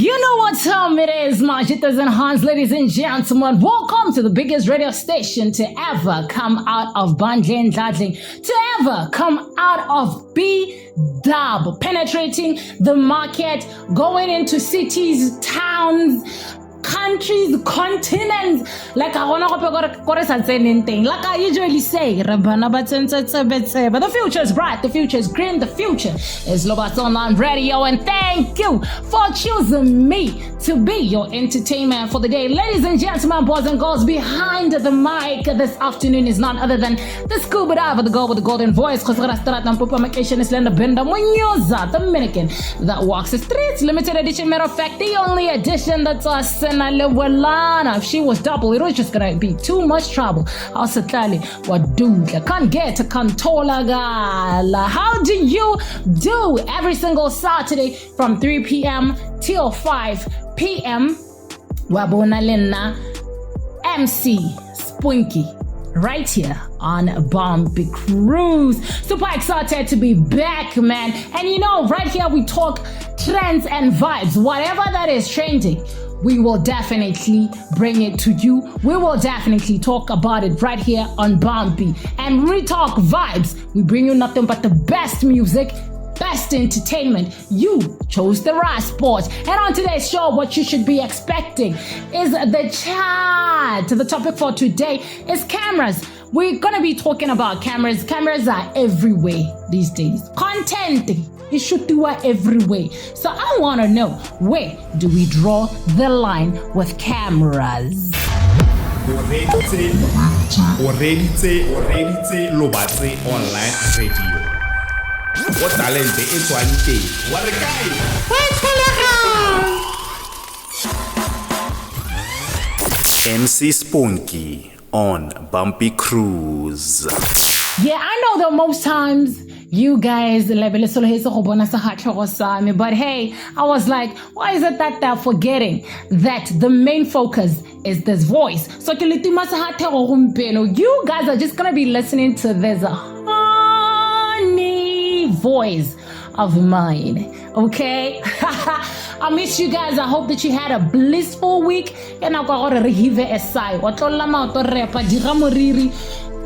You know what time it is, my jitters and Hans, ladies and gentlemen. Welcome to the biggest radio station to ever come out of Bandling Dadling, to ever come out of B-Dub, penetrating the market, going into cities, towns, countries, continents, like I wanna anything. Like I usually say, the future is bright, the future is green, the future is Lobat's Online Radio, and thank you for choosing me to be your entertainment for the day. Ladies and gentlemen, boys and girls, behind the mic this afternoon is none other than the scuba diver, the girl with the golden voice, the Dominican that walks the streets, limited edition, matter of fact, the only edition that's us. If she was double, it was just gonna be too much trouble. I'll say, what do I can't get to controller gala? How do you do every single Saturday from 3 p.m. till 5 p.m. Wabona Lena MC SPONKIE right here on Bumpy Cruise. Super excited to be back, man. And you know, right here we talk trends and vibes. Whatever that is trending, we will definitely bring it to you. We will definitely talk about it right here on Bumpy. And when we talk vibes, we bring you nothing but the best music, best entertainment. You chose the right sport. And on today's show, what you should be expecting is the chat. The topic for today is cameras. We're gonna be talking about cameras. Cameras are everywhere these days. Content, it should do it everywhere. So I wanna know, where do we draw the line with cameras? Lobatse Online Radio. What talent is one day? What a guy! MC SPONKIE on Bumpy Cruise. Yeah, I know that most times you guys, but hey, I was like, why is it that they're forgetting that the main focus is this voice? So you guys are just gonna be listening to this honey voice of mine, okay? I miss you guys. I hope that you had a blissful week.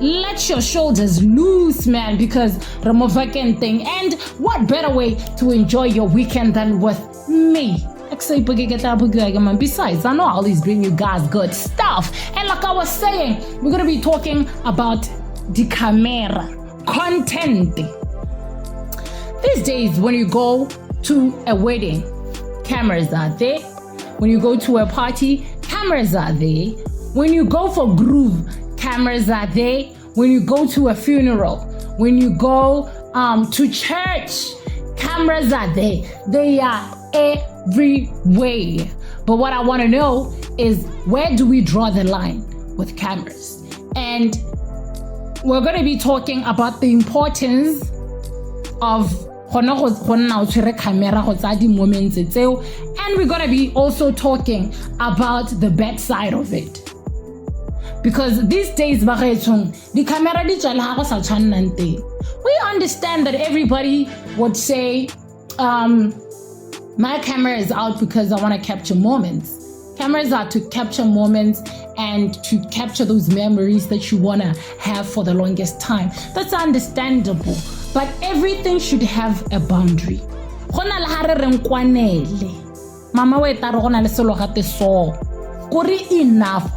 Let your shoulders loose, man, because Ramovaken thing. And what better way to enjoy your weekend than with me? Besides, I know I always bring you guys good stuff. And like I was saying, we're going to be talking about the camera content. These days, when you go to a wedding, cameras are there. When you go to a party, cameras are there. When you go for groove, cameras are there. When you go to a funeral, when you go to church, cameras are there. They are everywhere. But what I want to know is, where do we draw the line with cameras? And we're going to be talking about the importance of and we're going to be also talking about the bad side of it. Because these days, the camera, we understand that everybody would say, my camera is out because I want to capture moments. Cameras are to capture moments and to capture those memories that you want to have for the longest time. That's understandable. But everything should have a boundary. Mama we taro gona le selo gate so. Kuri enough.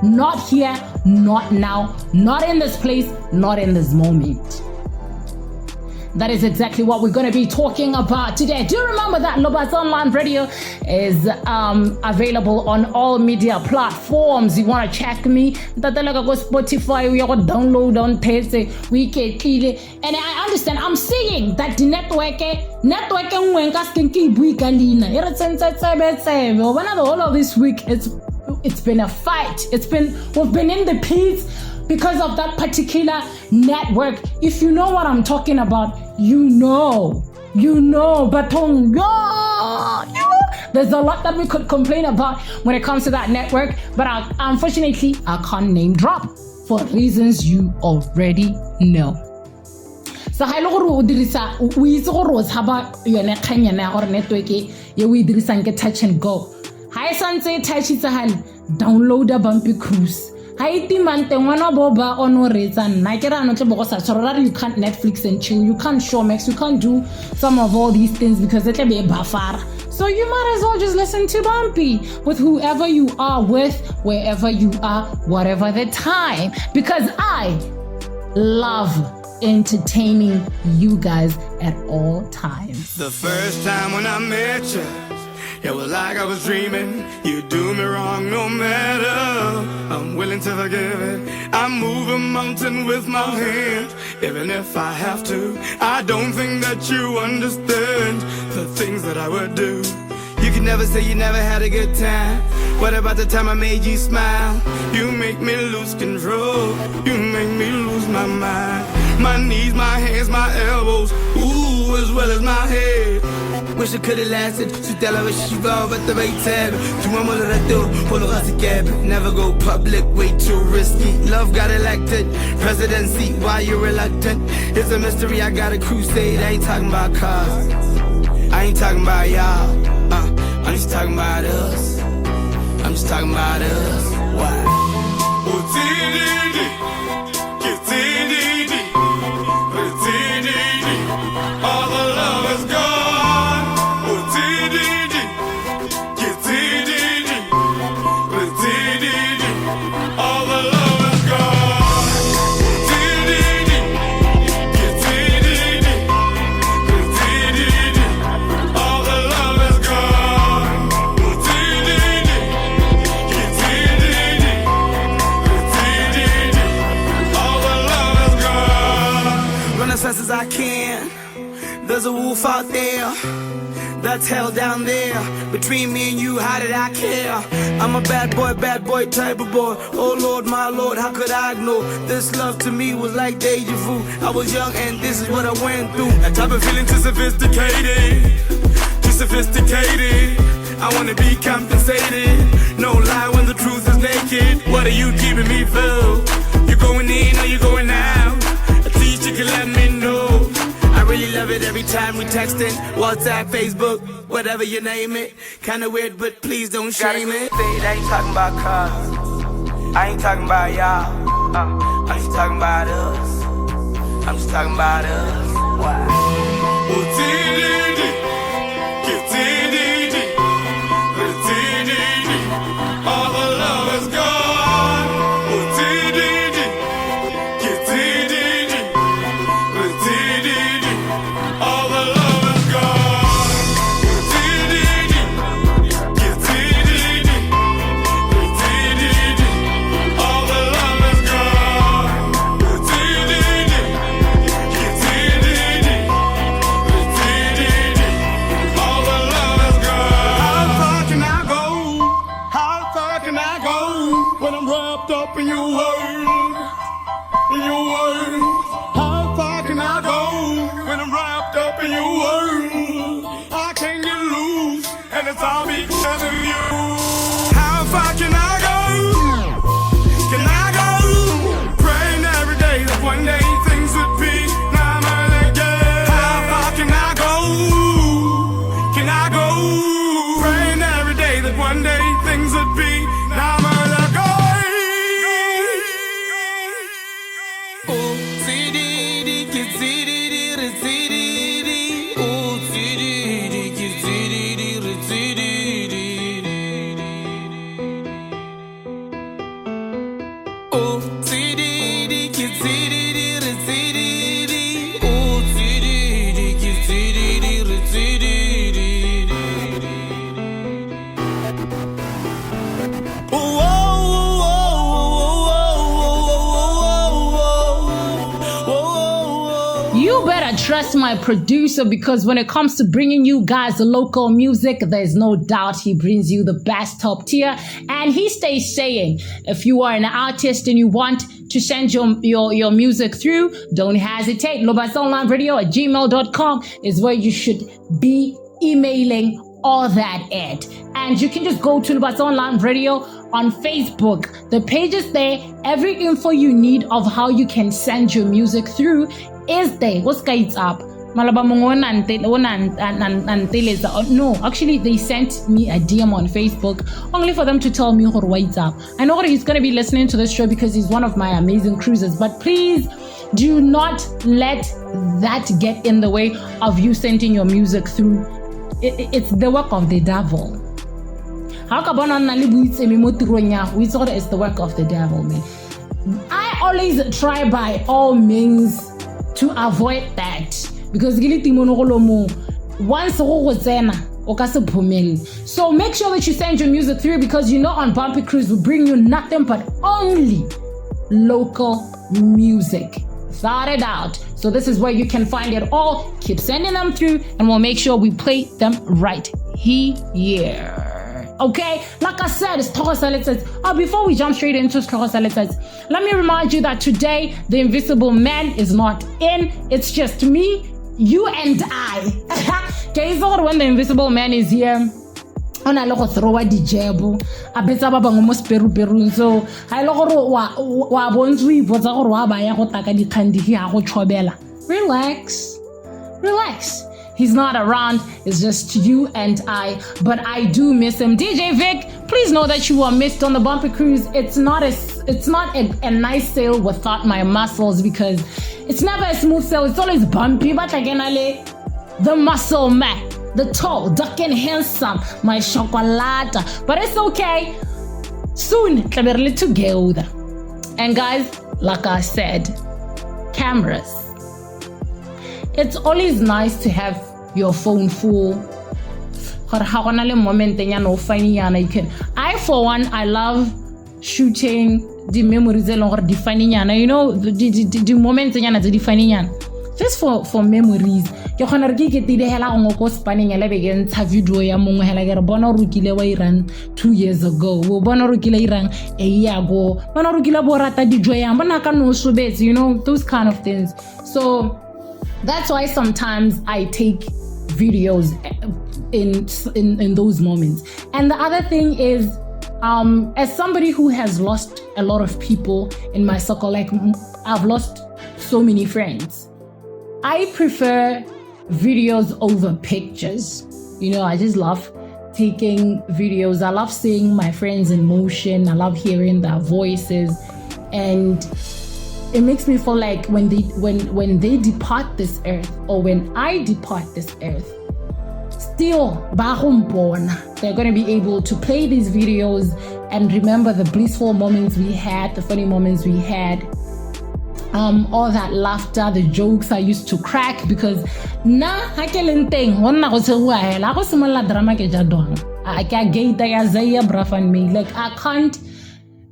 Not here, not now, not in this place, not in this moment. That is exactly what we're going to be talking about today. Do you remember that Lobat's Online Radio is available on all media platforms? You want to check me? Go Spotify, we go download on Thursday, we get clearly. And I understand, I'm saying that the network the whole of this week, it's been a fight. We've been in the pits because of that particular network. If you know what I'm talking about, you know, but there's a lot that we could complain about when it comes to that network, but unfortunately, I can't name drop for reasons you already know. So ha ile gore o dirisa o itse gore o tshaba yone kganyana ya gore network ye o e dirisang ke touch and go. Ha e santse touch itse hale downloada Bumpy Cruise. Ha itimang teng wana bo ba ono retsa nna ke rano tle bo go sa tshwarara you can't Netflix and chill, you can't Showmax, you can't do some of all these things because it be bafara. So you might as well just listen to Bumpy with whoever you are with, wherever you are, whatever the time, because I love entertaining you guys at all times. The first time when I met you, it was like I was dreaming. You do me wrong no matter, I'm willing to forgive it. I move a mountain with my hands, even if I have to. I don't think that you understand the things that I would do. You can never say you never had a good time. What about the time I made you smile? You make me lose control, you make me lose my mind. My knees, my hands, my elbows, ooh, as well as my head. Wish it could've lasted, tu t'es la wish you all but the right time. Tu m'as mal à tout, pour le reste cab. Never go public, way too risky. Love got elected, presidency, why you reluctant? It's a mystery, I got a crusade. I ain't talking about cars, I ain't talking about y'all. I'm just talking about us, I'm just talking about us. Why? All the love is gone. All the love is gone. All the love is gone. All the love is gone. Run as fast as I can. There's a wolf out there that's held down there. Between me and you, how did I care? I'm a bad boy type of boy. Oh Lord, my Lord, how could I ignore? This love to me was like deja vu. I was young and this is what I went through. That type of feeling too sophisticated, too sophisticated. I wanna be compensated. No lie when the truth is naked. What are you keeping me for? You going in or you going out? A teacher can let me know. I really love it every time we texting, WhatsApp, Facebook, whatever you name it. Kinda weird, but please don't shame it. I ain't talking about cars, I ain't talking about y'all. I'm just talking about us, I'm just talking about us. Why? All the love is gone. All the love is gone. All the love is gone. All the love is gone. How far can I go? How far can I go when I'm wrapped up in your world? In your world. How far can I go when I'm wrapped up in your world? I can't get loose, and it's all because of you. How far can I go? Can I go? Praying every day that one day things would be normal again. How far can I go? Can I go? Praying every day that one day things would be normal again. Trust my producer, because when it comes to bringing you guys the local music, there's no doubt he brings you the best top tier. And he stays saying, if you are an artist and you want to send your music through, don't hesitate. lobatsonlineradio@gmail.com is where you should be emailing all that ad. And you can just go to Lobats Online Radio on Facebook. The page is there. Every info you need of how you can send your music through is there. What's guys up? No, actually they sent me a DM on Facebook only for them to tell me what's up. I know he's going to be listening to this show because he's one of my amazing cruisers, but please do not let that get in the way of you sending your music through. It's the work of the devil. It's the work of the devil, man. I always try by all means to avoid that because once so make sure that you send your music through, because you know on Bumpy Cruise we bring you nothing but only local music. Sort it out. So this is where you can find it all. Keep sending them through and we'll make sure we play them right here. Okay, like I said, it's Toro Selectors. Before we jump straight into Toro Selectors, let me remind you that today the Invisible Man is not in. It's just me, you, and I. Okay, so when the Invisible Man is here, on a lot throw a dijebu, a better baba almost peru. So I logoro wa bonzui, bozaro wa ba ya go taka di kandi hi go chobela. Relax. He's not around, it's just you and I, but I do miss him. DJ Vic, please know that you are missed on the Bumpy Cruise. It's not a nice sail without my muscles, because it's never a smooth sail, it's always bumpy, but again, the muscle man, the tall, dark and handsome, my chocolate, but it's okay. Soon, we're together. And guys, like I said, cameras. It's always nice to have your phone full. I, for one, I love shooting the memories, you know, the moments just for memories. You can get the hell out spanning a against have you do ya mong hela bonorukile way ran 2 years ago. Bonorukile ran a year ago. Bonorukila borata di joya, banaka no subets, you know, those kind of things. So that's why sometimes I take videos in those moments. And the other thing is, as somebody who has lost a lot of people in my circle, like I've lost so many friends, I prefer videos over pictures. You know, I just love taking videos. I love seeing my friends in motion. I love hearing their voices, and it makes me feel like when they depart this earth, or when I depart this earth, still they're going to be able to play these videos and remember the blissful moments we had, the funny moments we had, all that laughter, the jokes I used to crack, because I can't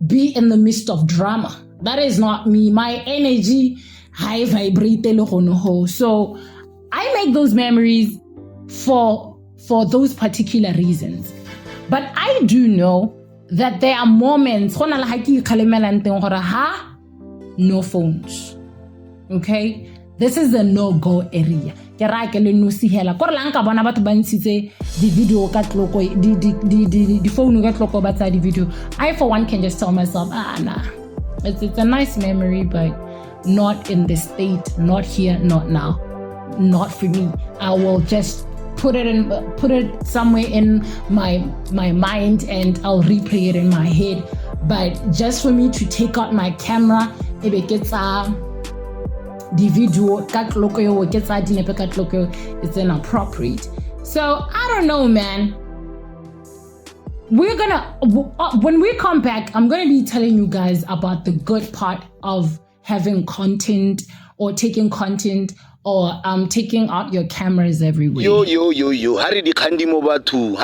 be in the midst of drama. That is not me. My energy high vibrate. So I make those memories for those particular reasons. But I do know that there are moments no phones. Okay? This is a no-go area. The video the phone the video. I for one can just tell myself, nah. It's a nice memory, but not in this state, not here, not now, not for me. I will just put it somewhere in my mind, and I'll replay it in my head. But just for me to take out my camera, if it gets the video, it's inappropriate. So I don't know, man. We're gonna, when we come back, I'm gonna be telling you guys about the good part of having content, or taking content, or taking out your cameras everywhere. Yo, Hari di Kandi Mobatu.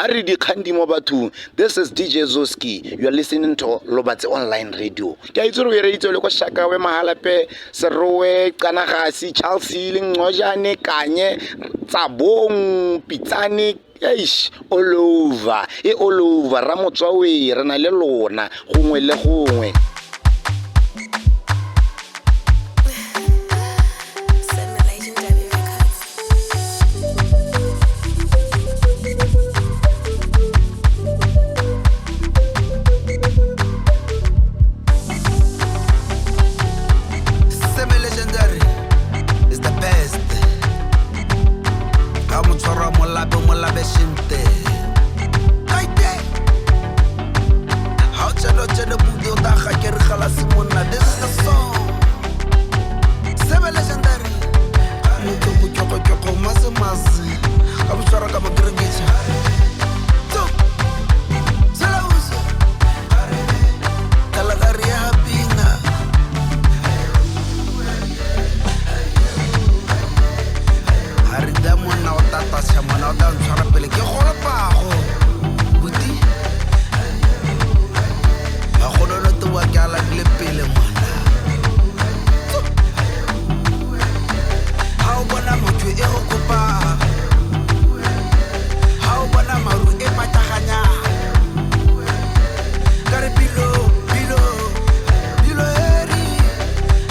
This is DJ Zoski. You are listening to Lobatse Online Radio. Kaitsuru we radio le ko shaka we mahala pe serowe kana gasi Chelsea lingojane kanye tsabong pitsani all over ramotswa we re na le lona gongwe le gongwe. Semi-legendary. It's ka magrengisa so sala usa kala gari ya pinga hari damo na otata sa mona o dan tshwara pele ke gola pago buti a gono no to wa kala le pele mona how bona motho e go kopa how bona maru e pataganya kare bilo eri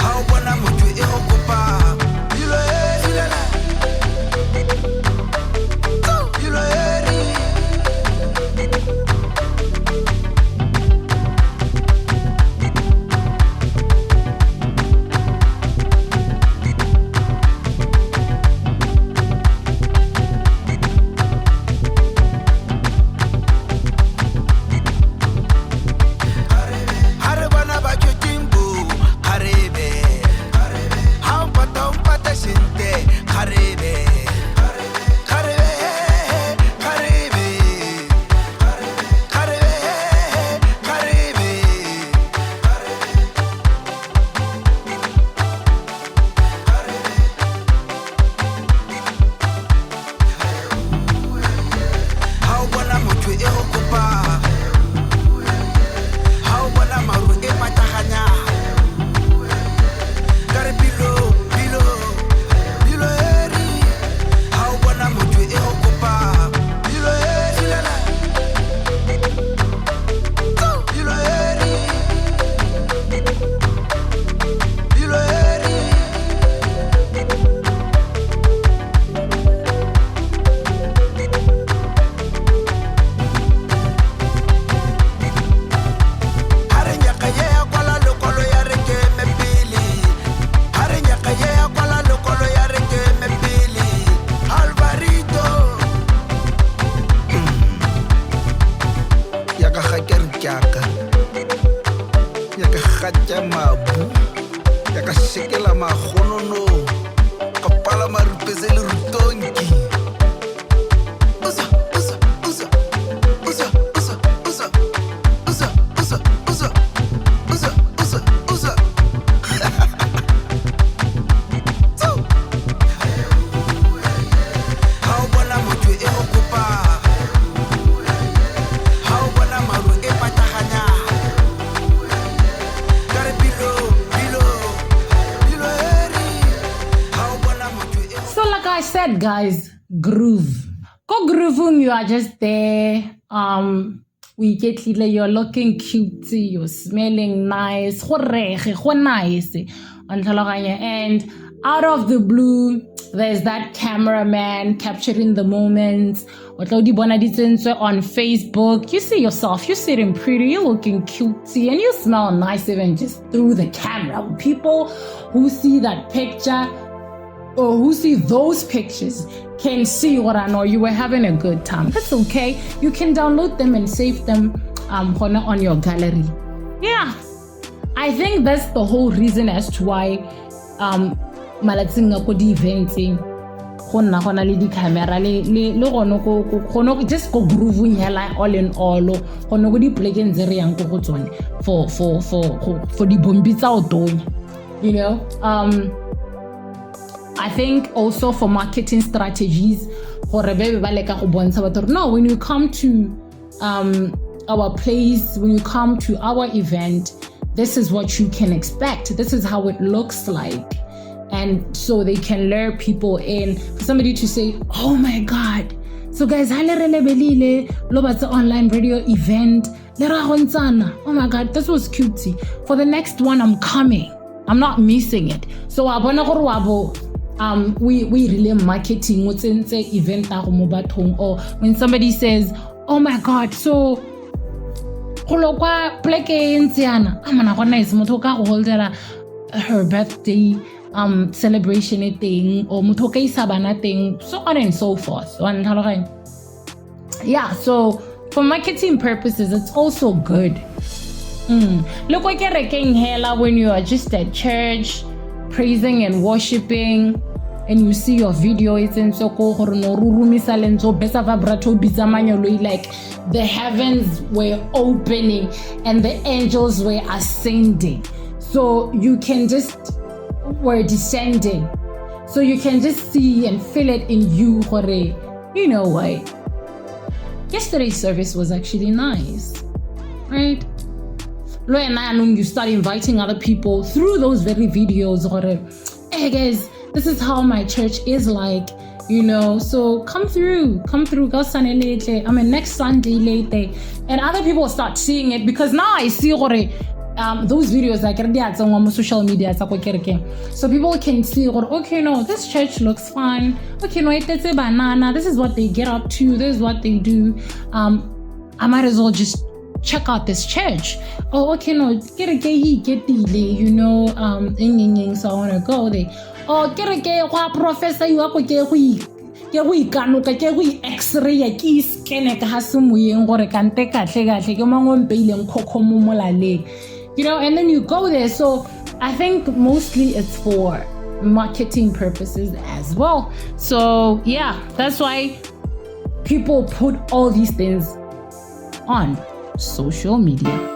how bona motho e go kopa bilo eri lela bilo eri hare bana ba chotimbu harebe how patom pata sinte harebe how bona motho e go kopa how bona maru e pataganya kare bilo eri how bona motho e go kopa bilo eri lela bilo eri hare nyaka ye ya kwala lokolo ya reke mepili hare nyaka ye ya kwala lokolo ya reke mepili alvarito yaka khakerkyaka yaka khatya mabu yaka shekela magonono kapala marupeze le rutonki usa usa usa usa usa usa usa usa usa usa usa usa so how bona motho e go kopa how bona maru e pataganya kare bilo eri how bona motho e So like I said, guys, groove. Go grooving, you are just there. We get you're looking cutesy, you're smelling nice. Go nice. And out of the blue, there's that cameraman capturing the moments. On Facebook, you see yourself, you're sitting pretty, you're looking cutesy, and you smell nice even just through the camera. People who see that picture or who see those pictures can see what I know. You were having a good time. That's okay. You can download them and save them on your gallery. Yeah. I think that's the whole reason as to why Malatsinga ko di eventing go nna gona le di camera le gono go just go grooving hela all in all gono go di plekeng tse re yang go go tsone for di bombi tsa otonya, you know. I think also for marketing strategies, no, when you come to our place, when you come to our event, this is what you can expect. This is how it looks like. And so they can lure people in. For somebody to say, oh my God. So guys, it's an online radio event. Oh my God, this was cutesy. For the next one, I'm coming. I'm not missing it. So we really marketing what's in the event or when somebody says, oh my God, so her birthday celebration thing or sabana thing, so on and so forth. Yeah, so for marketing purposes, it's also good. Look like you're hela when you are just at church praising and worshiping, and you see your video, it's in so besa vibrato bizamanyolo, like the heavens were opening and the angels were ascending. So you can just were descending. So you can just see and feel it in you, you know what? Yesterday's service was actually nice, right? You start inviting other people through those very videos, hey guys, this is how my church is like, you know, so come through, next Sunday late, and other people start seeing it, because now I see those videos like on social media, so people can see, okay, no, this church looks fine, okay, no, it's a banana, this is what they get up to, this is what they do, I might as well just check out this church. Oh, okay, no, you know, so I want to go there. Oh, professor, you are X-ray ki scan ka hasemoyeng gore kante kahle ke mangwe mpeileng khokhomo molale, you know, and then you go there. So I think mostly it's for marketing purposes as well. So yeah, that's why people put all these things on social media.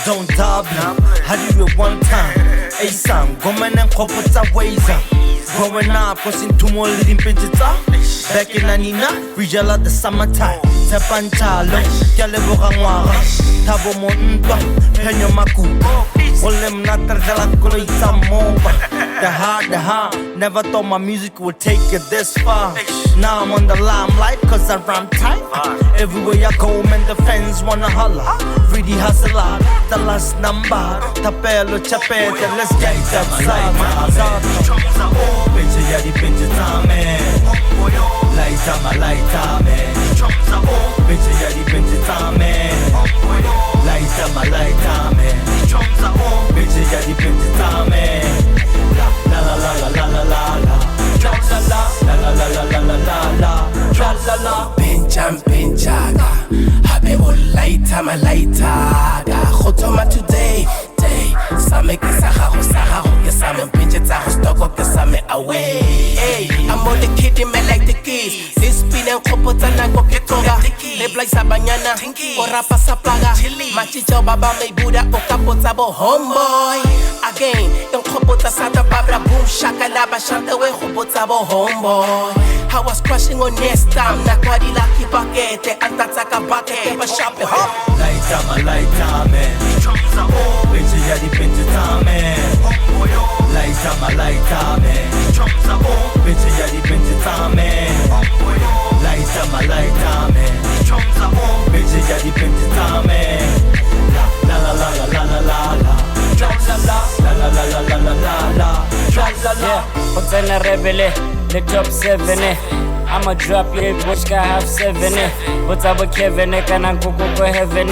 Don't double, I do it one time. A song, woman and corporate ways. Growing up, was into more leading bitches. Back in Anina, regional at the summertime. Tapanchalo, Calebogangwa, Tabo Monta, Penyo Maku. Olem Natarjala Kulita Moba. The hard, never thought my music would take it this far. Now I'm on the limelight cause I rhyme tight. Everywhere I go, man, the fans wanna holla. Really hustle out, the last number. Tapelo, chapete, let's get that side. Bitch, yeah, the bitch, man. Lighter, my lighter, man. Bitch, yeah, the bitch, man. Lighter, my lighter, man. Bitch, yeah, the bitch, man. La la la la la la la la. La la la la la la la la. Pinchaga, habe o lighter, my lighter. Khotoma today, day. Same ke sa gago, ke same pinche tsa go stoko, ke same away. Hey, I'm on the kid, me like the keys. This spin and kopota na go ke tonga. Reply sa banyana, o rapa sa plaga. Machicho baba me buda o kapota bo homeboy. Again, don't kopota sa ta babra boom shakalaba shanta we kopota bo homeboy. I was crushing on next time, na kwadi la kipakete, antataka bakete ba shape hop. Lighter, my lighter, man. Bitch, yeah, the bitch, man. Lighter, my lighter, man. Bitch, yeah, the bitch, man. Lighter, my lighter, man. Bitch, yeah, the bitch, man. La la la la la la la la. La la la la la la la la la. Yeah, what's in a rebel? The top 7, I'ma drop you, which guy have 7, what's up with Kevin, can I go heaven,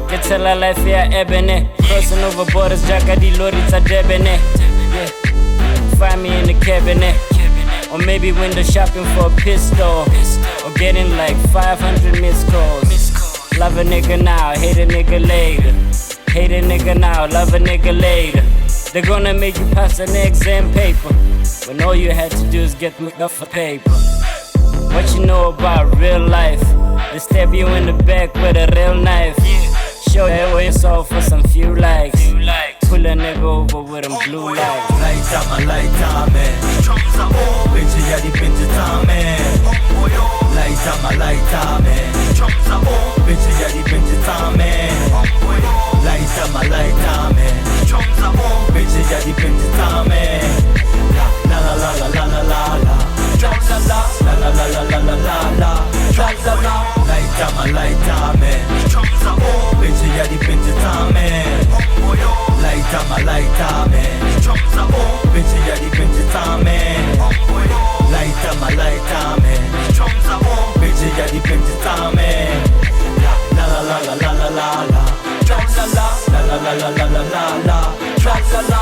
get tell a life here, ebony, crossing over borders, Jackadi, Lorita, Debene, yeah, find me in the cabinet, or maybe window shopping for a pistol, or getting like 500 missed calls, love a nigga now, hate a nigga later, hate a nigga now, love a nigga later, they're gonna make you pass an exam paper, when all you had to do is get me off a paper. What you know about real life? They stab you in the back with a real knife. Show that way yourself for some few likes. Pull a nigga over with them blue lights. Lighter, my lighter, man. Bitch, yeah, the bitch, man. Lighter, my lighter, man. Bitch, yeah, the bitch, man. Lighter, my lighter, man. Bitch, yeah, the bitch, man. La la la la la la la la. La la la la la la la la. La la. Lighter, my lighter, man. Bitch, yeah, the bitch, man. Lighter, my lighter, man. Bitch, yeah, the bitch, man. Lighter, my lighter, man. Bitch, yeah, the bitch, man. La la la la la la la la. La la la la la la la la. La la.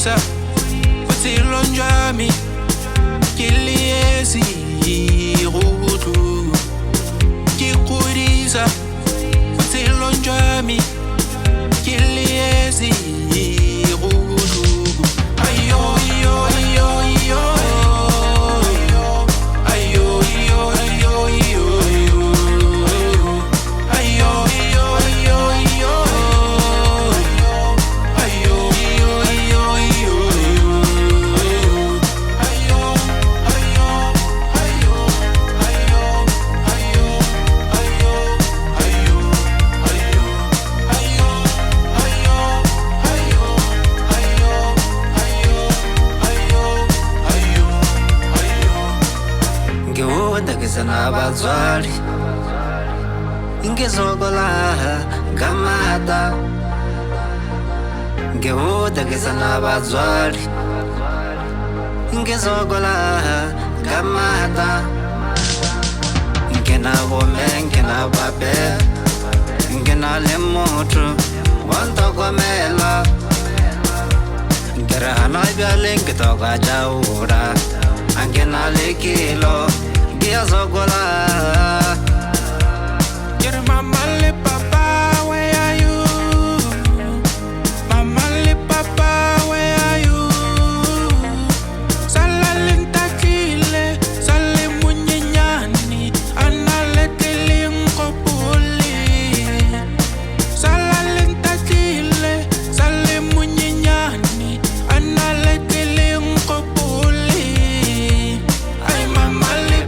khodisa botshelong jwa me ke leesi go tlo ke khodisa botshelong jwa me ke leesi go tlo ayo yo yo yo Abazwali ingezogola gamata ngehoda kesana abazwali ingezogola gamata ngena bome ngena babe ngena lemoto wantokomela ngera hanaibale ngetoka jaura angena lekilo Zogola. Your mama le papa, where are you? Mama le papa, where are you? Salalenta kile, sale munyenyani, anale telinko puli. Salalenta kile, sale munyenyani, anale telinko puli. Ay mama le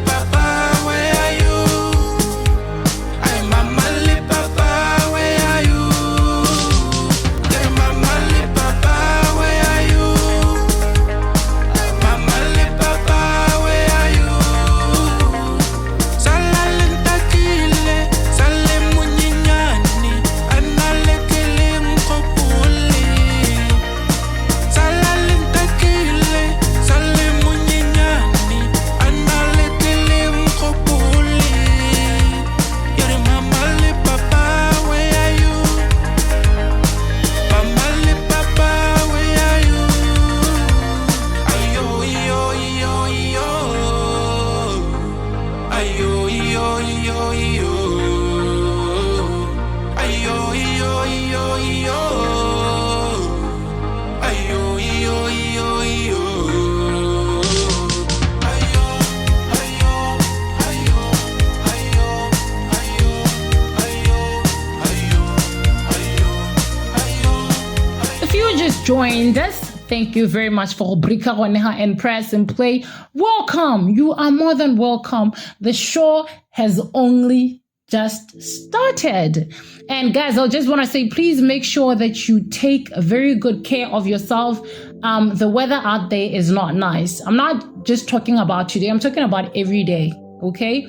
joined us, thank you very much for Brika Roneha and Press and Play. Welcome. You are more than welcome. The show has only just started. And guys, I just want to say, please make sure that you take very good care of yourself. The weather out there is not nice. I'm not just talking about today. I'm talking about every day. Okay?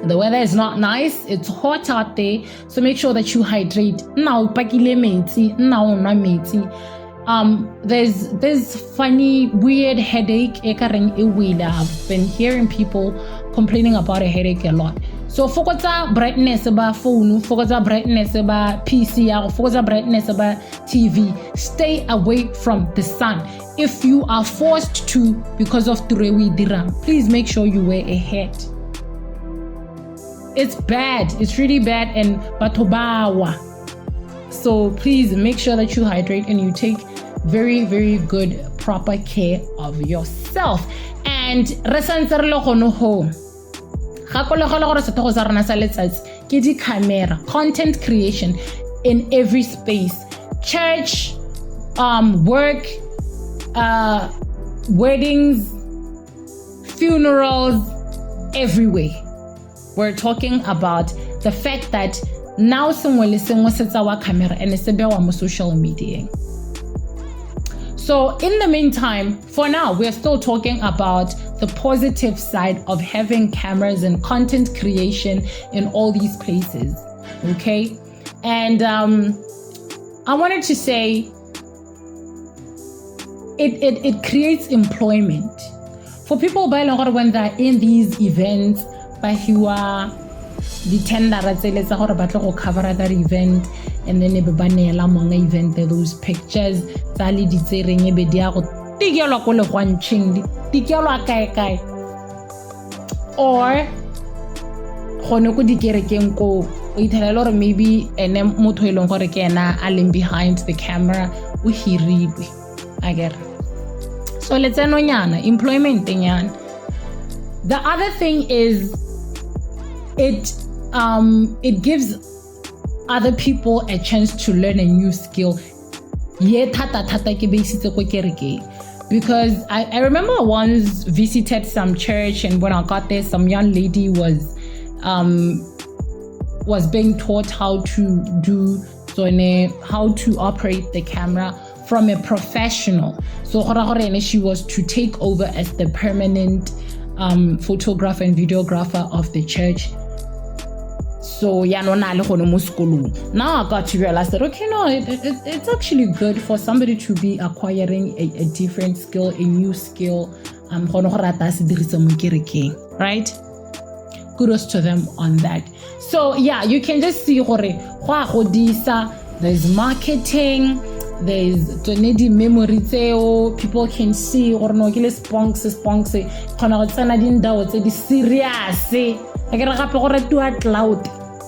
The weather is not nice. It's hot out there. So make sure that you hydrate. There's funny, weird headache. I've been hearing people complaining about a headache a lot. So focus on brightness about phone, focus on brightness about PC, focus on brightness about TV. Stay away from the sun. If you are forced to because of Turewi Diram, please make sure you wear a hat. It's bad. It's really bad and batobawa. So please make sure that you hydrate and you take very, very good, proper care of yourself. And content creation in every space. Church, work, weddings, funerals, everywhere. We're talking about the fact that now someone sets our camera and it's on social media. So in the meantime, for now, we're still talking about the positive side of having cameras and content creation in all these places. Okay. And I wanted to say it creates employment for people when they're in these events. the tender tsele tsa gore ba tlo go cover that event, and then be ba neela monga event those pictures tsa le di tsereng e be dia go tikelwa go le gwantsheng di tikelwa kae or gone go dikerekeng ko o ithalela gore maybe ene motho e leng gore ke ena a leng behind the camera o hirilwe I get it. So let's nyana employment nyana. The other thing is it gives other people a chance to learn a new skill. Because I remember I once visited some church, and when I got there, some young lady was being taught how to operate the camera from a professional. So she was to take over as the permanent photographer and videographer of the church. So now I got to realize that it's actually good for somebody to be acquiring a different skill, a new skill. Right? Kudos to them on that. So yeah, you can just see there's marketing, there's memory, people can see serious.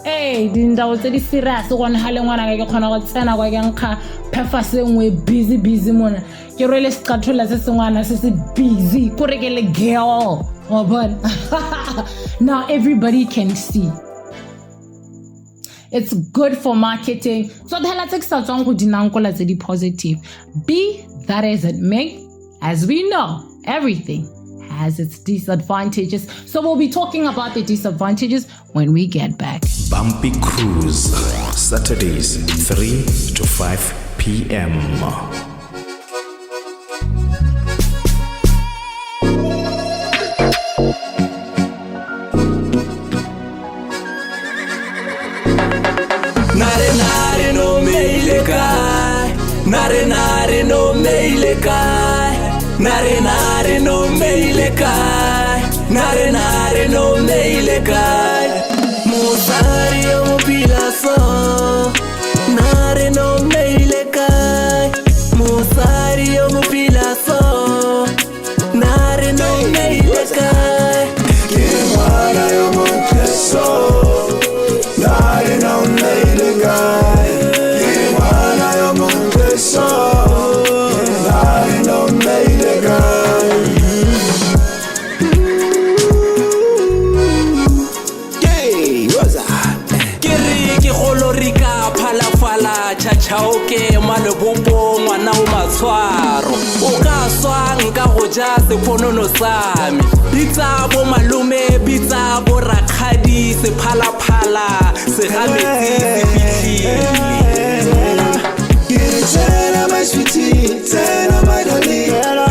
Hey, dindawo tse di serious gone ha le ngwana ga ke khona go tsena kwa ke nkga phefa sengwe busy mona ke rwele sekathola se sengwana se busy kore ke le girl now everybody can see. It's good for marketing. So the hela tse sa tswang go dinankola tse di positive. Be that as it may, as we know, everything has its disadvantages. So we'll be talking about the disadvantages when we get back. Bumpy Cruise, Saturdays 3 to 5 p.m. Nare no meile kai, nare no meile kai, nare no meile kai, nare no meile kai. Musari o pilaso, nare no meile kai. Musari o pilaso, nare no meile kai. Kimara yo monteso, nare no meile kai. Kimara yo monteso, nare no meile kai. Chaoke malebopo ngwana o matshwaro o ka swang ka go ja sefonono sami bitsa bo malume bitsa bo rakgadi se phala se gametsi se fitlhile ke tsena maswiti tsena madali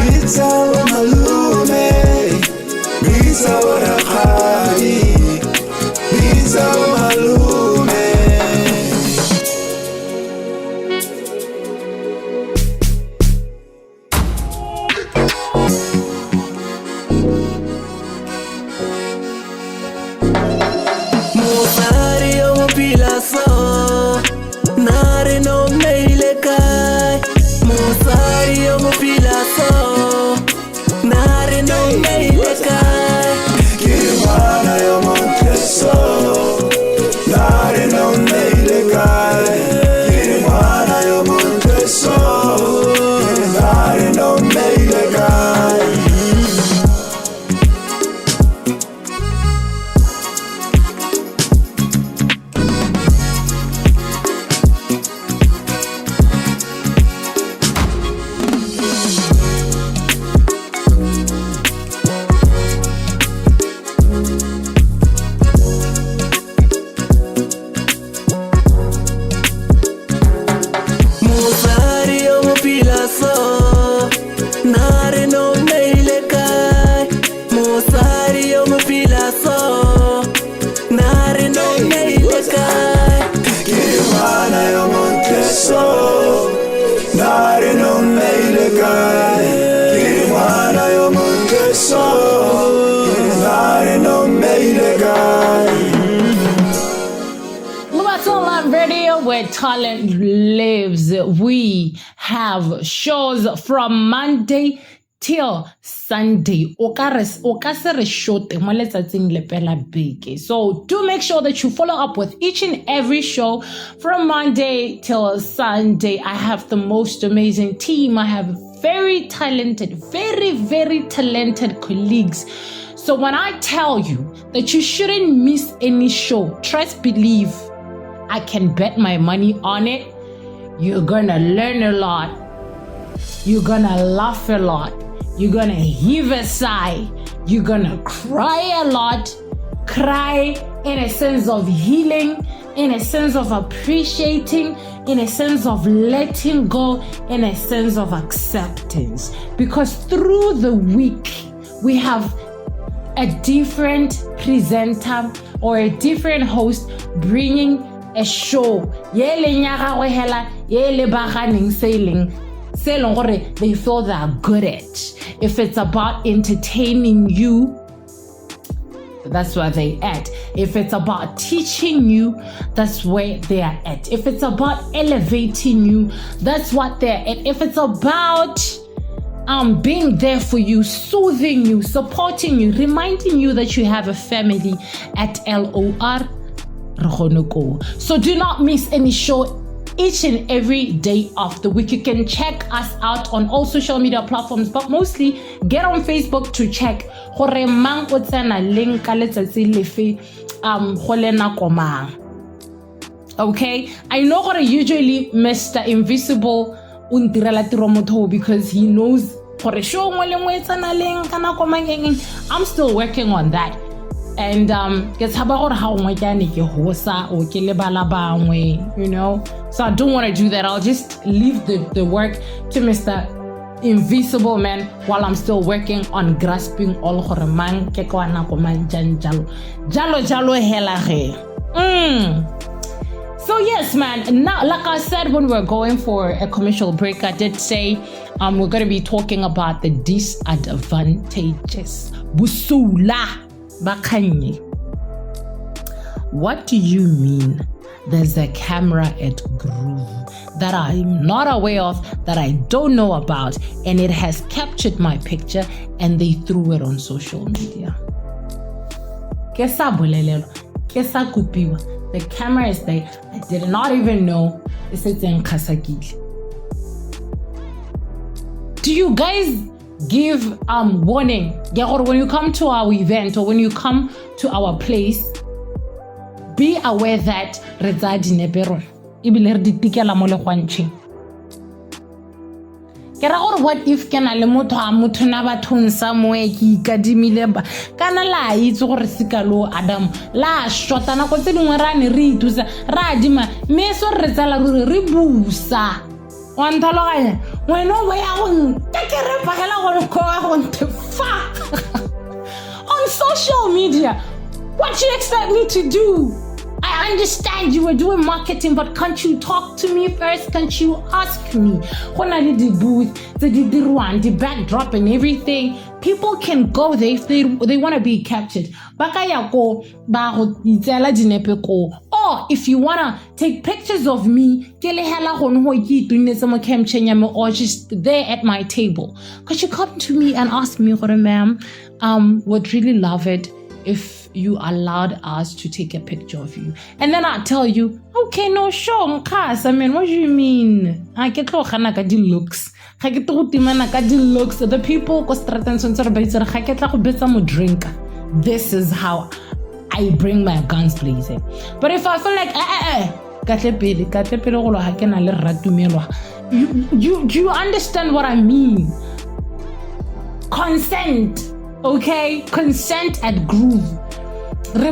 bitsa bo malume bitsa bo rakgadi bitsa bo malume. Nare no meile kai, musari o pilaso, nare no meile kai. Kimana yo monteso, nare no meile kai. Kimana yo monteso, nare no meile kai. where talent lives. We have shows from Monday till Sunday. So do make sure that you follow up with each and every show from Monday till Sunday. I have the most amazing team. I have very talented, very talented colleagues. So when I tell you that you shouldn't miss any show, trust, believe, I can bet my money on it. You're gonna learn a lot. You're gonna laugh a lot. You're gonna heave a sigh. You're gonna cry a lot. Cry in a sense of healing, in a sense of appreciating, in a sense of letting go, in a sense of acceptance. Because through the week, we have a different presenter or a different host bringing a show. They feel they are good at. If it's about entertaining you, that's where they at. If it's about teaching you, that's where they are at. If it's about elevating you, that's what they're at. If it's about being there for you, soothing you, supporting you, reminding you that you have a family, at LOR. So do not miss any show each and every day of the week. You can check us out on all social media platforms, but mostly get on Facebook to check okay? I know usually Mr. Invisible because he knows I'm still working on that. And you know, so I don't want to do that. I'll just leave the work to Mr. Invisible Man while I'm still working on grasping all horemang ke kwana ko man jalo hela he. So yes, man, now like I said when we're going for a commercial break, I did say we're going to be talking about the disadvantages. Busula bakanye. What do you mean there's a camera at Groove that I'm not aware of, that I don't know about, and it has captured my picture and they threw it on social media? The camera is there. I did not even know. It's in Kasagili. Do you guys give warning? When you come to our event or when you come to our place, be aware that what if kana le motho a motho na bathong somewhere ki kadimile ba kana la itse gore sikalo Adam la shota na go tse dingwe ra ne re itusa ra dima me so re tsala re busa wa ntaloganya wena wa ya go ntekere pagela go go go fuck on social media. What do you expect me to do? I understand you were doing marketing, but can't you talk to me first? Can't you ask me? When I did the booth, the backdrop and everything, people can go there if they want to be captured. Or if you want to take pictures of me, or just there at my table. Because you come to me and ask me, ma'am, would really love it if you allowed us to take a picture of you. And then I tell you, okay, no, sure, Kas. I mean, what do you mean? I get looks. The people drink. This is how I bring my guns blazing. But if I feel like you understand what I mean? Consent. Okay, consent at Groove. The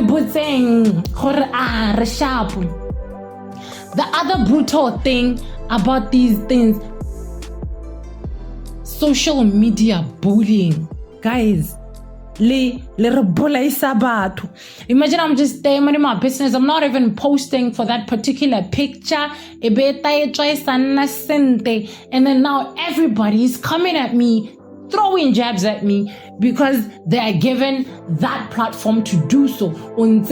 other brutal thing about these things, social media bullying, guys. Imagine I'm just there minding my business. I'm not even posting for that particular picture. And then now everybody is coming at me throwing jabs at me because they are given that platform to do so. On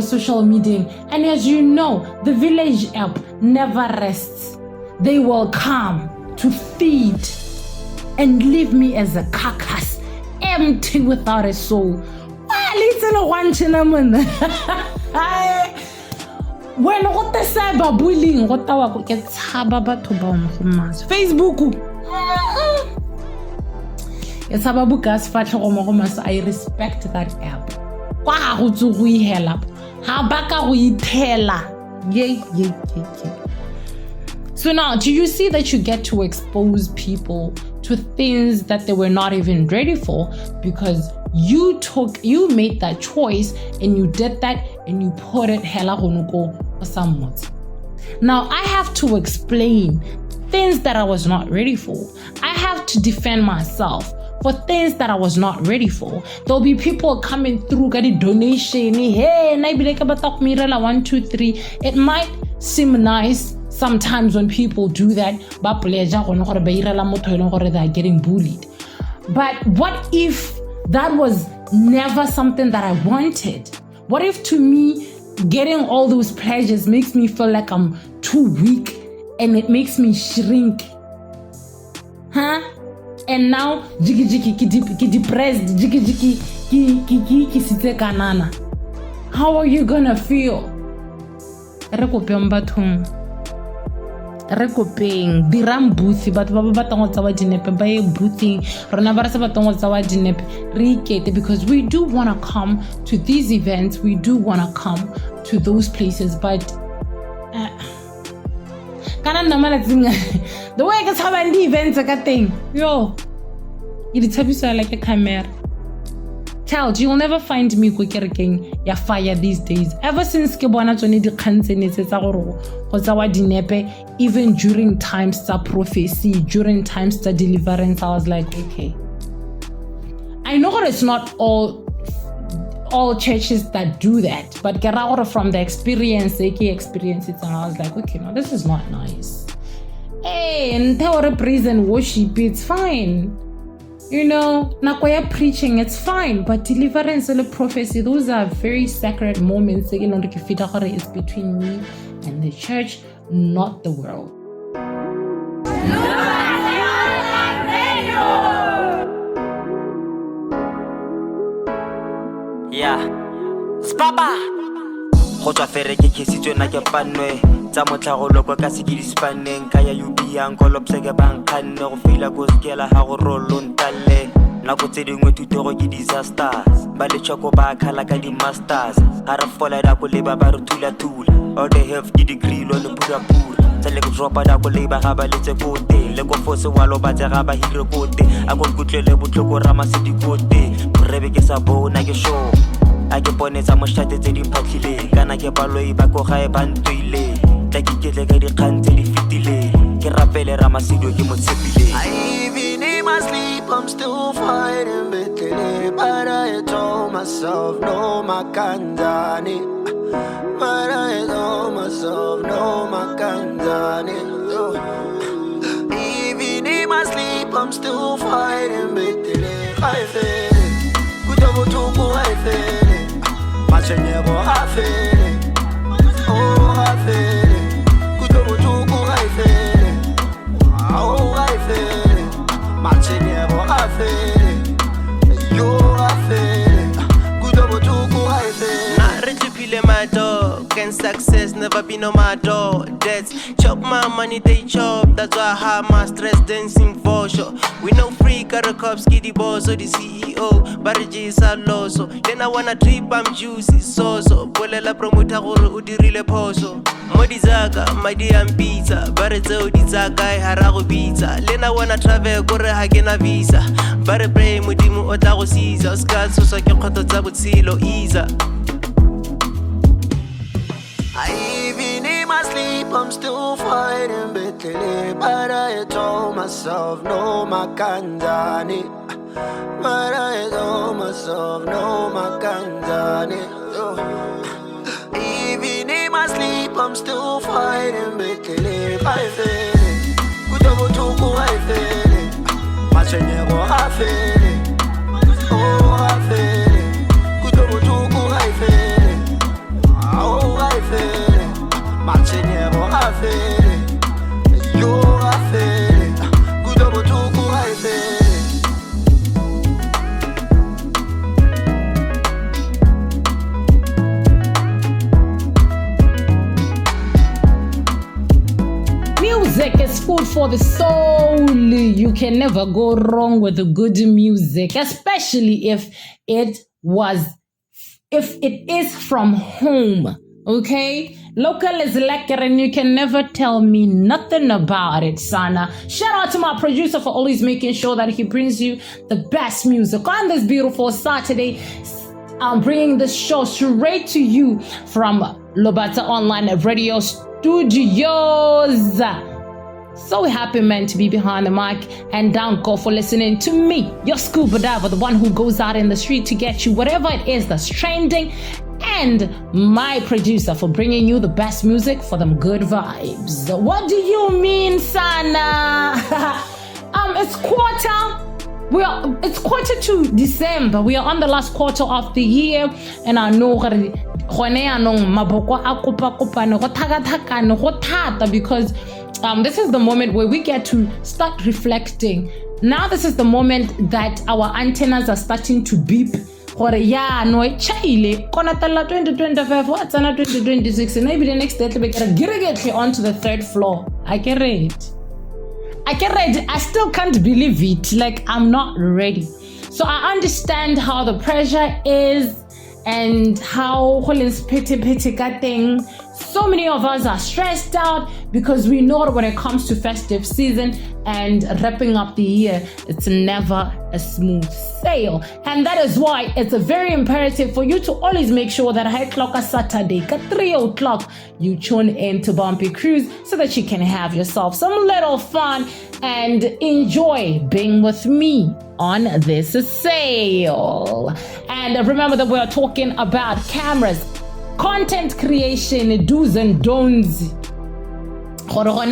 social media. And as you know, the Village app never rests. They will come to feed and leave me as a carcass, empty without a soul. When go te cyberbullying go tawa go ke tshaba batho ba mo gomaso Facebook ke tshaba bukas fatlhe go mo gomaso. I respect that app kwa go tsu go ihela ha ba ka go ithela ye. So now, do you see that you get to expose people to things that they were not even ready for because you made that choice and you did that and you put it hella gonuko or somewhat. Now I have to explain things that I was not ready for. I have to defend myself for things that I was not ready for. There'll be people coming through, got a donation. Hey, 1, 2, 3. It might seem nice sometimes when people do that, they're getting bullied. But what if that was never something that I wanted? What if to me, getting all those pleasures makes me feel like I'm too weak and it makes me shrink? And now, depressed, how are you gonna feel? Rekopeng dirang booth batho ba batang tsa wa dinepe ba e boothing rona ba re se batang tsa wa dinepe re ikete because we do want to come to these events, we do want to come to those places, but kana namala tsinga the way ka tshaba ndi events ka teng yo it tshabisa like a camera. Child, you'll never find me go kerekeng ya fire these days. Ever since ke bona tsone di khantsene tsa go go tsa wa dinepe, even during times tsa prophecy, during times tsa deliverance, I was like, okay. I know that it's not all churches that do that, but get out from the experience, it, and I was like, okay, no, this is not nice. Hey, and tell praise and worship, it's fine. You know, nakoya preaching, it's fine, but deliverance and prophecy, those are very sacred moments. It's between me and the church, not the world. Yeah, Spapa. Gotswa fere ke kesitswe na ke panwe tsa motlhago loko ka se ke dispaneng ka ya ubiang kolopse ke bankganne go fela go skela ha go rolontale nako tse dingwe thutego ke disasters ba le choko ba khala ka di masters ha re fola da go leba ba re tula all they have ke degree lo le pura tsa le go dropa da go leba ga ba letse kote le go fose walo ba tsa ga ba hire kote a go kutlele botlhoko rama se di kote borebe ke sa bona ke show a ke ponetsa moshate tse di mphatlile kana ke baloi ba go ga e bantwile tla ke ketle ka di khantse di fitile ke rapele ramasido ke motshepile. I even in my sleep I'm still fighting bitterly, but I told myself no makandani, but I told myself no makandani. Even in my sleep I'm still fighting bitterly. I feel it, kutobutuku I feel it. Machenebo, I feel it. Oh, I feel it. Kutobutuku, I feel it. Oh, I feel it. Machenebo, I feel it. Yo, I feel it. Kutobutuku, I feel it. My dog and success never been on my door. That's chop my money, they chop. That's why I have my stress dancing for sure. We no free, got a cops, giddy boss, or the CEO. But it is a loss. Then I wanna trip, I'm juicy, so. Bolela promoter, or udirile poso. Modizaga, my dear pizza. But it's a dizaga, harago pizza. Then I wanna travel, go to Hagena visa. But I pray, Mudimu, Otago Caesar. Scars, so I can cut the Zabutilo, Isa. I even in my sleep I'm still fighting bitterly, but I told myself no makandani, but I told myself no makandani. Even in my sleep I'm still fighting bitterly. I feel it. matshwenyego a fele oh a fele kutlobotoko ga e fele ao ga e fele matshwenyego a fele yo a fele kutlobotoko ga e fele. Music is food for the soul. You can never go wrong with the good music, especially if it is from home. Okay? Local is lekker and you can never tell me nothing about it, Sana. Shout out to my producer for always making sure that he brings you the best music on this beautiful Saturday. I'm bringing this show straight to you from Lobata Online Radio Studios. So happy, man, to be behind the mic, and don't go for listening to me, your scuba diver, the one who goes out in the street to get you whatever it is that's trending, and my producer for bringing you the best music for them good vibes. What do you mean, Sana? It's quarter to December. We are on the last quarter of the year, and I know because this is the moment where we get to start reflecting. Now this is the moment that our antennas are starting to beep. Yeah, no, Chile, 2025, what's 2026, and maybe the next day we get onto the third floor. I get it. I still can't believe it. Like, I'm not ready. So I understand how the pressure is and how so many of us are stressed out because we know when it comes to festive season and wrapping up the year, it's never a smooth sail. And that is why it's very imperative for you to always make sure that at 8:00 Saturday, at 3:00, you tune in to Bumpy Cruise so that you can have yourself some little fun and enjoy being with me on this sail. And remember that we're talking about cameras, content creation, do's and don'ts. What are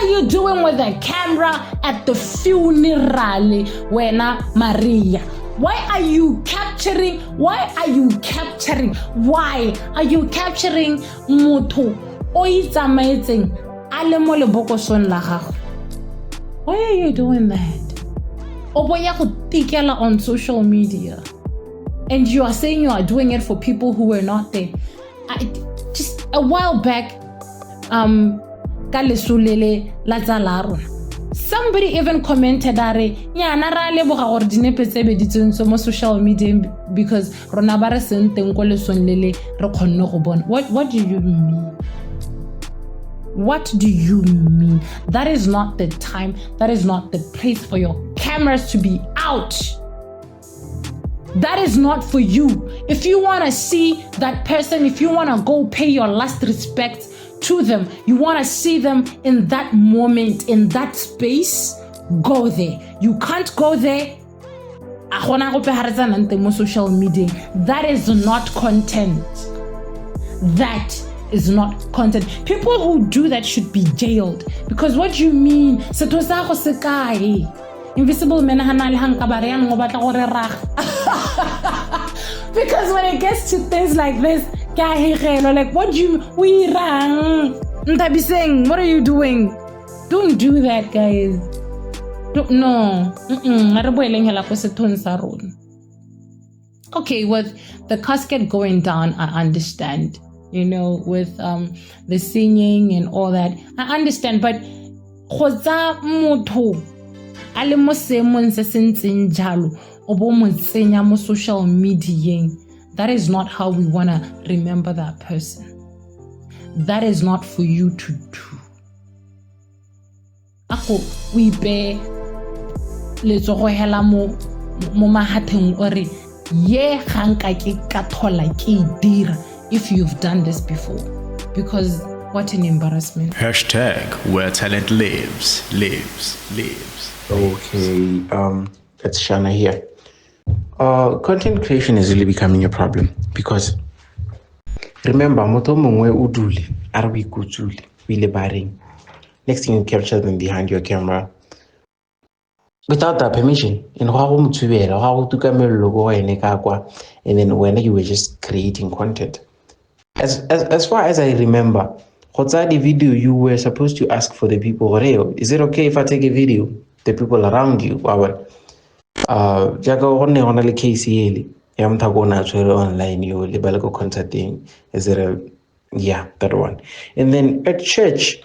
you doing with a camera at the funeral when Maria? Why are you capturing moto o itsametseng a le mo lebokosong la gago? Why are you doing that? O boya go tikela on social media, and you are saying you are doing it for people who were not there. Just a while back, somebody even commented that social media because what do you mean? What do you mean? That is not the time, that is not the place for your cameras to be out. That is not for you. If you want to see that person, if you want to go pay your last respect to them, you want to see them in that moment, in that space, go there. You can't go there on social media. That is not content. That is not content. People who do that should be jailed. Because what do you mean? Invisible men because when it gets to things like this, like what do you what are you doing? Don't do that, guys. No. Okay, with the casket going down, I understand. You know, with the singing and all that, I understand. But social media, that is not how we want to remember that person. That is not for you to do. We bear let's go hela mo mahateng ore ye ganka ke ka thola ke dira if you've done this before, because what an embarrassment. #where talent lives. Okay, it's Shana here. Content creation is really becoming a problem because remember, moto mongwe uduli, are we kutsuli. really barring. Next thing, you capture them behind your camera without that permission. And then when you were just creating content. As far as I remember, the video, you were supposed to ask for the people, is it okay if I take a video? The people around you. Online, you liberal concerting, is there that one. And then at church,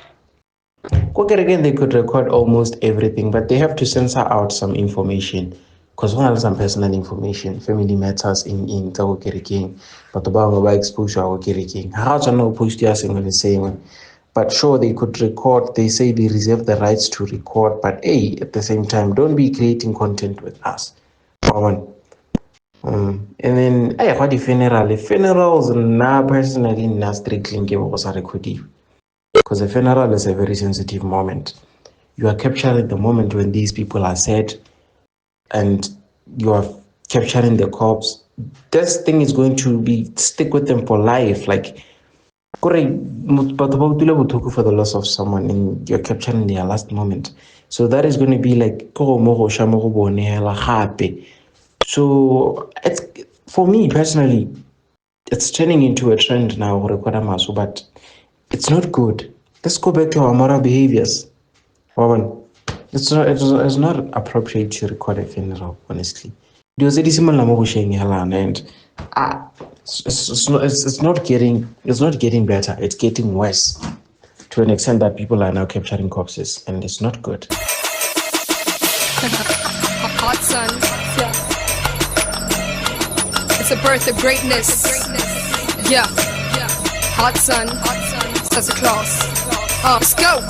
again, they could record almost everything, but they have to censor out some information because one has some personal information, family matters in Tagokerking, but the Bangaba exposure our Kiriking. How to know post the same? But sure, they could record. They say they reserve the rights to record, but at the same time, don't be creating content with us. And then what the funerals personally strictly because a funeral is a very sensitive moment. You are capturing the moment when these people are sad, and you are capturing the corpse. This thing is going to stick with them for life. Like for the loss of someone, and you're capturing their last moment. So that is going to be like so it's, for me personally, it's turning into a trend now, but it's not good. Let's go back to our moral behaviors. It's not appropriate to record a funeral, honestly. And it's not getting better. It's getting worse to an extent that people are now capturing corpses, and it's not good. Hot sun. It's a birth of greatness. Yeah. Hot sun. Santa Claus. Let's go.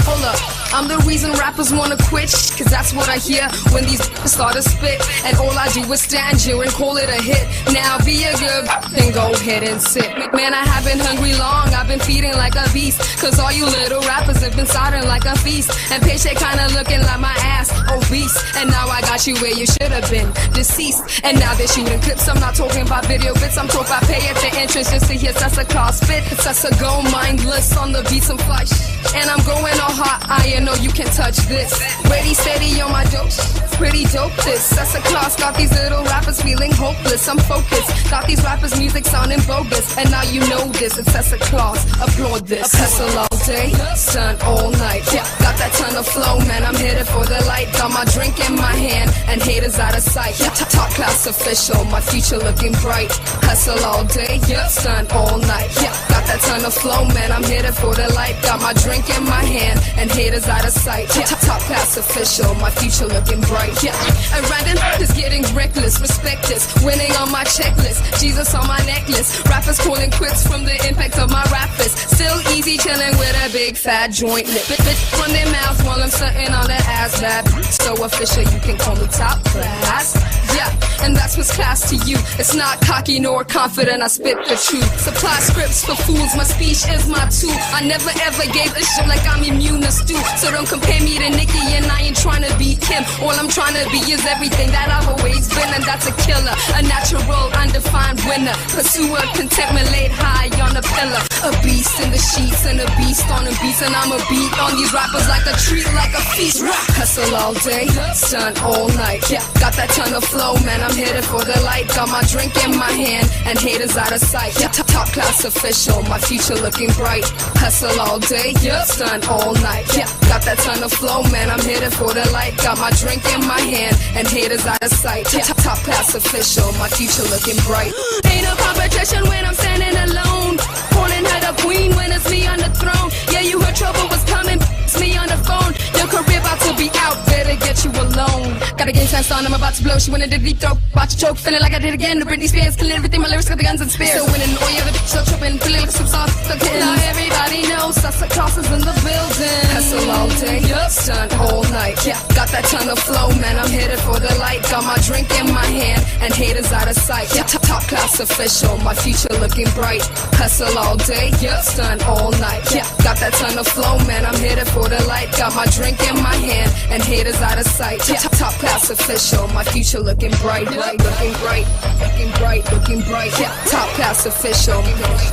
Hold up. I'm the reason rappers wanna quit, cause that's what I hear when these start to spit. And all I do is stand here and call it a hit. Now be a good then go ahead and sit. Man, I have been hungry long, I've been feeding like a beast. Cause all you little rappers have been starting like a feast. And paycheck kinda looking like my ass, obese. And now I got you where you should've been, deceased. And now they're shooting clips, I'm not talking about video bits. I'm talking about pay at the entrance just to hear Sasa Claus spit. Sasa go mindless on the beats and flush. And I'm going all hot iron, no you can touch this. Ready, steady on my dose, pretty dope this. Sasa Claus got these little rappers feeling hopeless. I'm focused, got these rappers music sounding bogus. And now you know this, it's Sasa Claus, applaud this. I hustle all day, sun all night. Yeah, got that ton of flow, man, I'm headed for the light. Got my drink in my hand, and haters out of sight. Yeah, top class official, my future looking bright. Hustle all day, yeah, sun all night. Yeah, got that ton of flow, man, I'm headed for the light. Got my drink in my hand, and haters out of sight. Yeah, top class official, my future looking bright. Yeah, and random is getting reckless. Respect this, winning on my checklist. Jesus on my necklace. Rappers calling quits from the impact of my rappers. Still easy chilling with a big fat joint lip. Bitch from their mouth while I'm sitting on their ass. That so official, you can call me top class. Yeah, and that's what's class to you. It's not cocky nor confident, I spit the truth. Supply scripts for fools, my speech is my tool. I never ever gave a shit like I'm immune to stew. So don't compare me to Nicki, and I ain't trying to be him. All I'm trying to be is everything that I've always been, and that's a killer, a natural, undefined winner. Pursuer, contentment laid high on a pillar. A beast in the sheets and a beast on the beats, and I'm a beat on these rappers like a treat, like a feast. Hustle all day, sun all night. Yeah, got that ton of flow, man, I'm headed for the light. Got my drink in my hand, and haters out of sight. Yeah, top class official, my future looking bright. Hustle all day, yeah, sun all night. Yeah, got that ton of flow, man, I'm headed for the light. Got my drink in my hand, and haters out of sight. Yeah, top class official, my future looking bright. Ain't no competition when I'm standing alone. Calling her the queen when it's me on the throne. Yeah, you heard trouble was coming, it's me on the phone. Your career about to be out, better get you alone. Got a game sense on, I'm about to blow. She went into deep throat, about to choke, feeling like I did again. The Britney Spears, killing everything, my lyrics got the guns and spears. So winning, all you ever so tripping, feeling like some sauce, stuck in. Now everybody knows Sasa Claus is in the building. Hustle all day, sun all night. Yeah, got that ton of flow, man, I'm headed for the light. Got my drink in my hand, and haters out of sight. Yeah, top class official, my future looking bright. Hustle all day, sun all night. Yeah, got got that ton of flow, man. I'm headed for the light. Got my drink in my hand, and haters out of sight. Top class official, my future looking bright, looking bright, looking bright, looking bright. Top class official,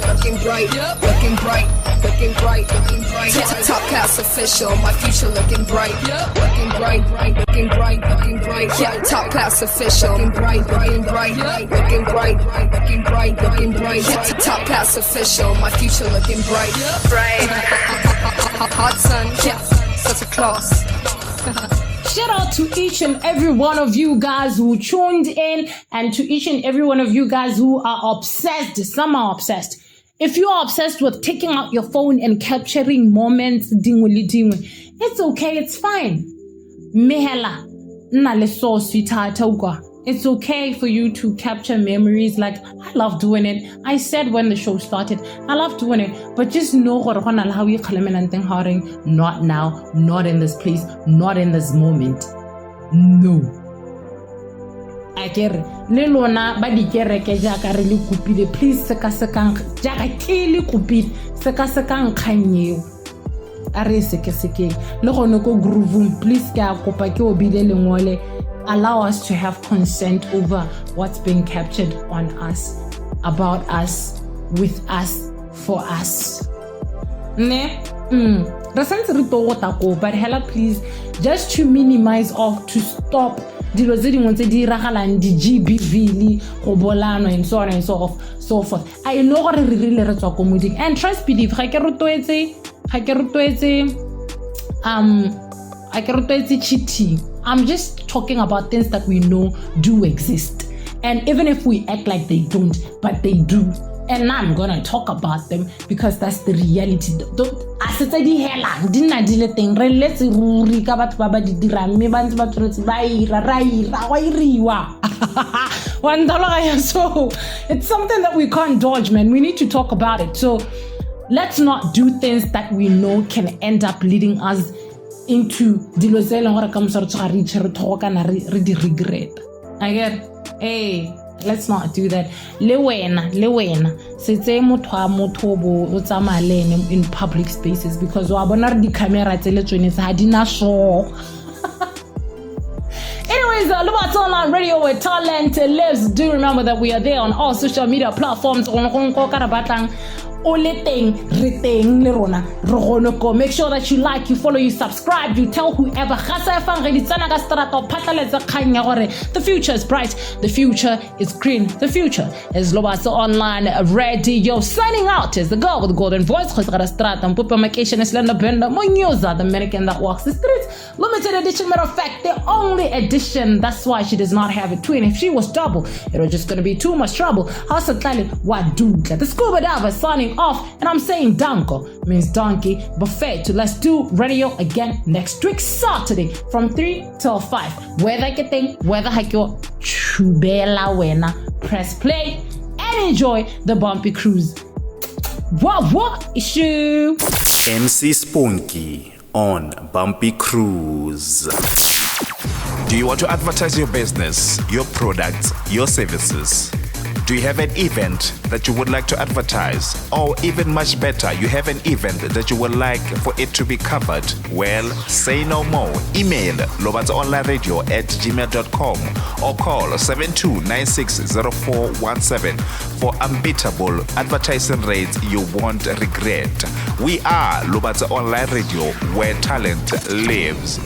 looking bright, looking bright, looking bright, looking bright. Top class official, my future looking bright, looking bright, looking bright, looking bright. Top class official, looking bright, looking bright, looking bright, looking bright, looking bright. Top class official, my future looking bright, bright. Hot sun, such a class. Shout out to each and every one of you guys who tuned in, and to each and every one of you guys who are obsessed. Some are obsessed. If you are obsessed with taking out your phone and capturing moments, it's okay, it's fine. Mehela, nale so sweetheart. It's okay for you to capture memories. Like, I love doing it. I said when the show started, I love doing it. But just know, not now, not in this place, not in this moment. No. I get it. Lelona ba di kereke jaka re le kupile, please seka jaka ke le kupile, seka khanyeo. Are seke le gone ko groove, please ka kopa ke obile lengole. Allow us to have consent over what's being captured on us, about us, with us, for us. Ne? But hella, please, just to minimize or to stop the GBV, and so on and so forth. I know what really accommodating. And trust me, cheating. I'm just talking about things that we know do exist. And even if we act like they don't, but they do. And now I'm gonna talk about them because that's the reality. So it's something that we can't dodge, man. We need to talk about it. So let's not do things that we know can end up leading us into dilozela ngora ka mosaro tsa re thoka na re di regret. I get, hey, let's not do that. Le wena setse motho bo o tsamaya in public spaces because wa bona re di camera tse le tsone tsa di na show. Anyways, Lobatse Online Radio, where talent lives. Do remember that we are there on all social media platforms. Make sure that you like, you follow, you subscribe, you tell whoever. The future is bright, the future is green, the future is Lobatse Online Radio. Signing out is the girl with the golden voice, the American that walks the streets. Limited edition, matter of fact, the only edition. That's why she does not have a twin. If she was double, it was just gonna be too much trouble. The scuba diver signing off, and I'm saying danko means donkey buffet to Let's Do Radio again next week Saturday from 3 till 5. Whether I think, whether I go chubela wena, press play and enjoy the Bumpy Cruise. What issue? MC Spunky on Bumpy Cruise. Do you want to advertise your business, your products, your services? Do you have an event that you would like to advertise? Or even much better, you have an event that you would like for it to be covered? Well, say no more. Email lobatseonlineradio@gmail.com or call 72960417 for unbeatable advertising rates you won't regret. We are Lobatse Online Radio, where talent lives.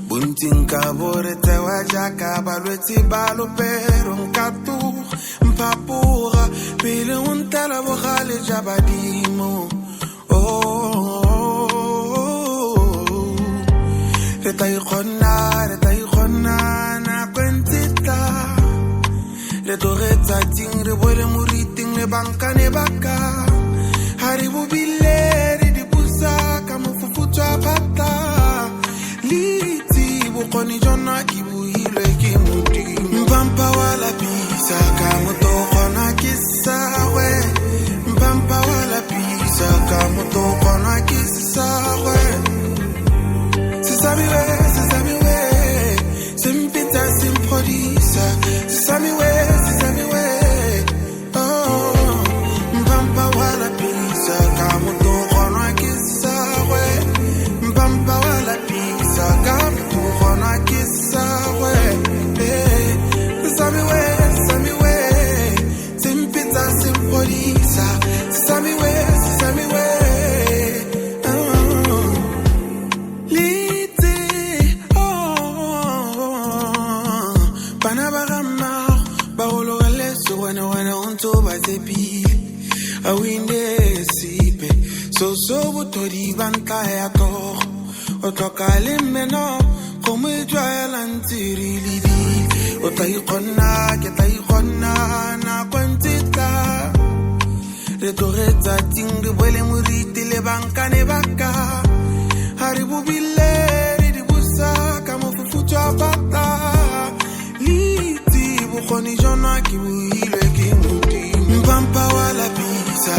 Bunting ka borete wa jaka balwetse balo pero nkatu mpapura pele untala bogale jabadimo reta ikhona na kwentita le toretsa ting re bole muriting le banka ne baka hari bobile di pusa ka mofufutwa bata liti bokgoni jona ke builwe ke modimo mpampa wa lapisa ka moto gona ke sagwe mpampa wa lapisa ka moto gona ke sagwe sesamiwe sempita sempodisa sesamiwe oh mpampa wa lapisa ka moto gona ke sagwe mpampa wa lapisa ka moto gona ke sagwe sesamiwe sempita sempodisa sesamiwe awinde sipe so butori banka ya to otokale meno como yo la ntirili otai konna na kwantita le toreta tingue bole muriti le banka ne baka haribu bile di busa kama fufucha bata liti bukoni jona ki buile ki muti mpampa wala pisa